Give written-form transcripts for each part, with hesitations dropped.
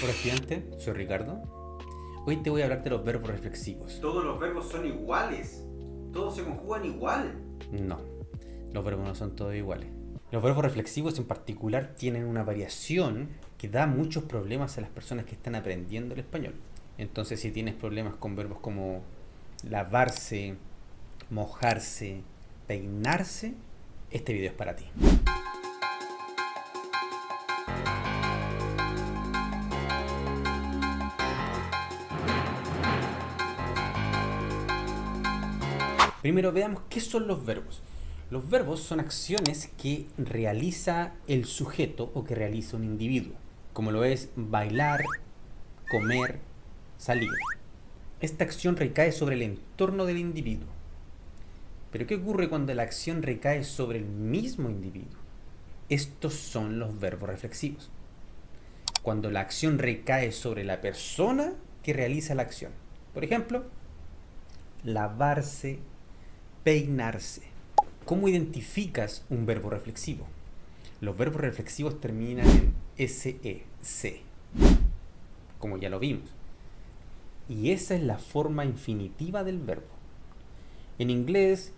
Hola estudiante, soy Ricardo. Hoy te voy a hablar de los verbos reflexivos. Todos los verbos son iguales. Todos se conjugan igual. No, los verbos no son todos iguales. Los verbos reflexivos en particular tienen una variación que da muchos problemas a las personas que están aprendiendo el español. Entonces, si tienes problemas con verbos como lavarse, mojarse, peinarse, este video es para ti. Primero veamos qué son los verbos. Los verbos son acciones que realiza el sujeto o que realiza un individuo, como lo es bailar, comer, salir. Esta acción recae sobre el entorno del individuo. Pero ¿qué ocurre cuando la acción recae sobre el mismo individuo? Estos son los verbos reflexivos. Cuando la acción recae sobre la persona que realiza la acción. Por ejemplo, lavarse, peinarse. ¿Cómo identificas un verbo reflexivo? Los verbos reflexivos terminan en SE, se, como ya lo vimos. Y esa es la forma infinitiva del verbo. En inglés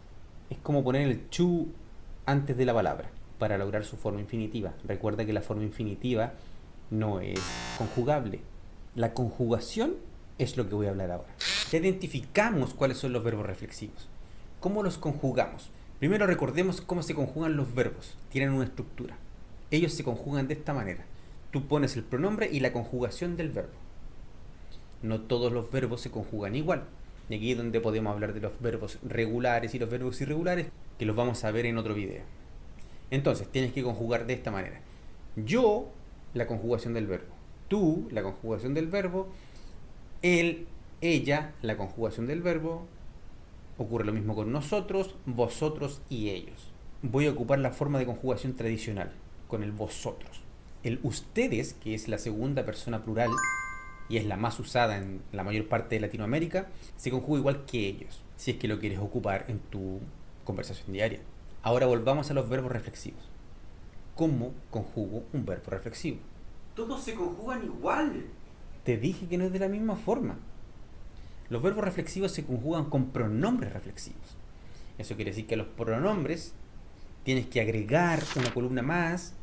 es como poner el to antes de la palabra para lograr su forma infinitiva. Recuerda que la forma infinitiva no es conjugable. La conjugación es lo que voy a hablar ahora. Ya identificamos cuáles son los verbos reflexivos. ¿Cómo los conjugamos? Primero recordemos cómo se conjugan los verbos. Tienen una estructura. Ellos se conjugan de esta manera. Tú pones el pronombre y la conjugación del verbo. No todos los verbos se conjugan igual. Y aquí es donde podemos hablar de los verbos regulares y los verbos irregulares, que los vamos a ver en otro video. Entonces, tienes que conjugar de esta manera. Yo, la conjugación del verbo. Tú, la conjugación del verbo. Él, ella, la conjugación del verbo. Ocurre lo mismo con nosotros, vosotros y ellos. Voy a ocupar la forma de conjugación tradicional, con el vosotros. El ustedes, que es la segunda persona plural y es la más usada en la mayor parte de Latinoamérica, se conjuga igual que ellos, si es que lo quieres ocupar en tu conversación diaria. Ahora volvamos a los verbos reflexivos. ¿Cómo conjugo un verbo reflexivo? Todos se conjugan igual. Te dije que no es de la misma forma. Los verbos reflexivos se conjugan con pronombres reflexivos. Eso quiere decir que a los pronombres tienes que agregar una columna más,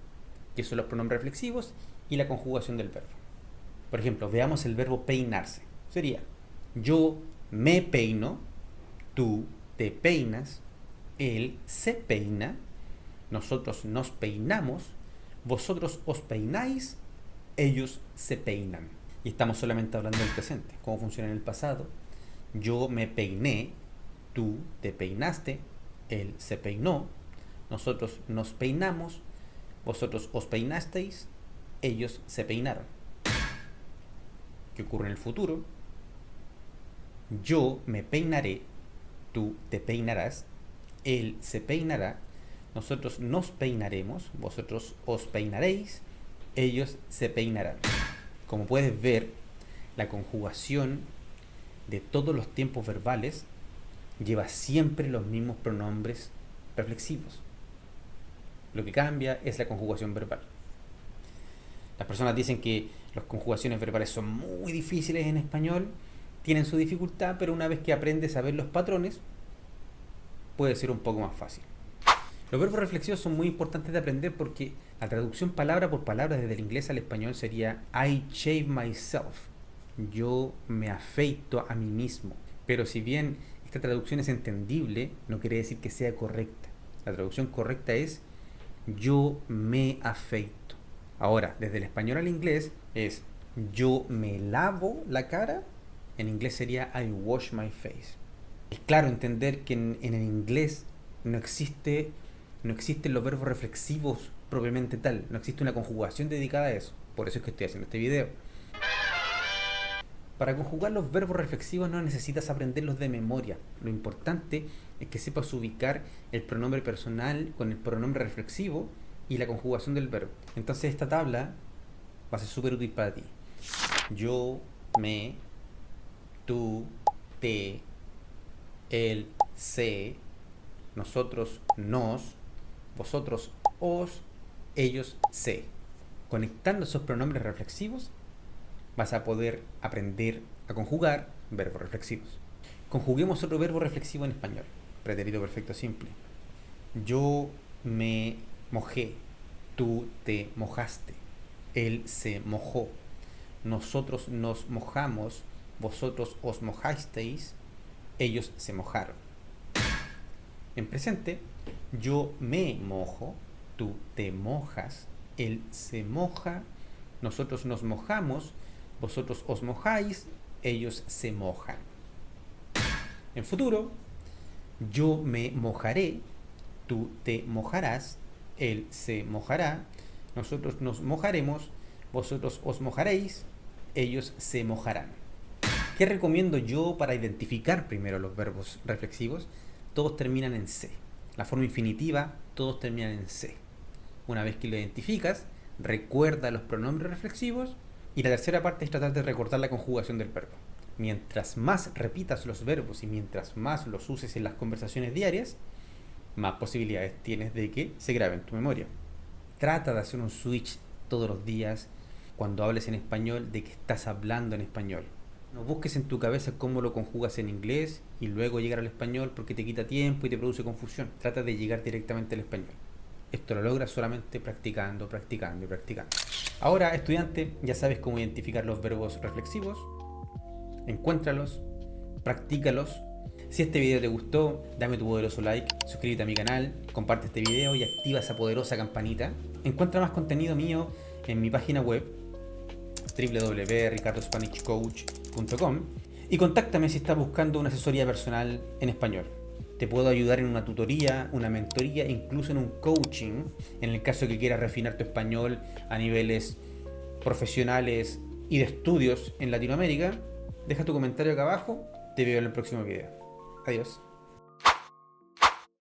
que son los pronombres reflexivos, y la conjugación del verbo. Por ejemplo, veamos el verbo peinarse. Sería: yo me peino, tú te peinas, él se peina, nosotros nos peinamos, vosotros os peináis, ellos se peinan. Y estamos solamente hablando del presente. ¿Cómo funciona en el pasado? Yo me peiné, tú te peinaste, él se peinó, nosotros nos peinamos, vosotros os peinasteis, ellos se peinaron. ¿Qué ocurre en el futuro? Yo me peinaré, tú te peinarás, él se peinará, nosotros nos peinaremos, vosotros os peinaréis, ellos se peinarán. Como puedes ver, la conjugación de todos los tiempos verbales lleva siempre los mismos pronombres reflexivos. Lo que cambia es la conjugación verbal. Las personas dicen que las conjugaciones verbales son muy difíciles en español, tienen su dificultad, pero una vez que aprendes a ver los patrones, puede ser un poco más fácil. Los verbos reflexivos son muy importantes de aprender porque la traducción palabra por palabra desde el inglés al español sería I shave myself. Yo me afeito a mí mismo. Pero si bien esta traducción es entendible, no quiere decir que sea correcta. La traducción correcta es yo me afeito. Ahora, desde el español al inglés es yo me lavo la cara. En inglés sería I wash my face. Es claro entender que en el inglés no existen los verbos reflexivos propiamente tal. No existe una conjugación dedicada a eso. Por eso es que estoy haciendo este video. Para conjugar los verbos reflexivos no necesitas aprenderlos de memoria. Lo importante es que sepas ubicar el pronombre personal con el pronombre reflexivo y la conjugación del verbo. Entonces esta tabla va a ser súper útil para ti. Yo, me, tú, te, él, se, nosotros, nos, vosotros, os, ellos, se. Conectando esos pronombres reflexivos, vas a poder aprender a conjugar verbos reflexivos. Conjuguemos otro verbo reflexivo en español. Pretérito perfecto simple. Yo me mojé, tú te mojaste, él se mojó, nosotros nos mojamos, vosotros os mojasteis, ellos se mojaron. En presente, yo me mojo, tú te mojas, él se moja, nosotros nos mojamos, vosotros os mojáis, ellos se mojan. En futuro, yo me mojaré, tú te mojarás, él se mojará, nosotros nos mojaremos, vosotros os mojaréis, ellos se mojarán. ¿Qué recomiendo yo para identificar primero los verbos reflexivos? Todos terminan en C. La forma infinitiva, todos terminan en C. Una vez que lo identificas, recuerda los pronombres reflexivos y la tercera parte es tratar de recordar la conjugación del verbo. Mientras más repitas los verbos y mientras más los uses en las conversaciones diarias, más posibilidades tienes de que se grabe en tu memoria. Trata de hacer un switch todos los días cuando hables en español de que estás hablando en español. No busques en tu cabeza cómo lo conjugas en inglés y luego llegar al español porque te quita tiempo y te produce confusión. Trata de llegar directamente al español. Esto lo logras solamente practicando, practicando y practicando. Ahora, estudiante, ya sabes cómo identificar los verbos reflexivos. Encuéntralos, practícalos. Si este video te gustó, dame tu poderoso like, suscríbete a mi canal, comparte este video y activa esa poderosa campanita. Encuentra más contenido mío en mi página web www.ricardospanishcoach.com y contáctame si estás buscando una asesoría personal en español. Te puedo ayudar en una tutoría, una mentoría, incluso en un coaching, en el caso que quieras refinar tu español a niveles profesionales y de estudios en Latinoamérica. Deja tu comentario acá abajo, te veo en el próximo video. Adiós.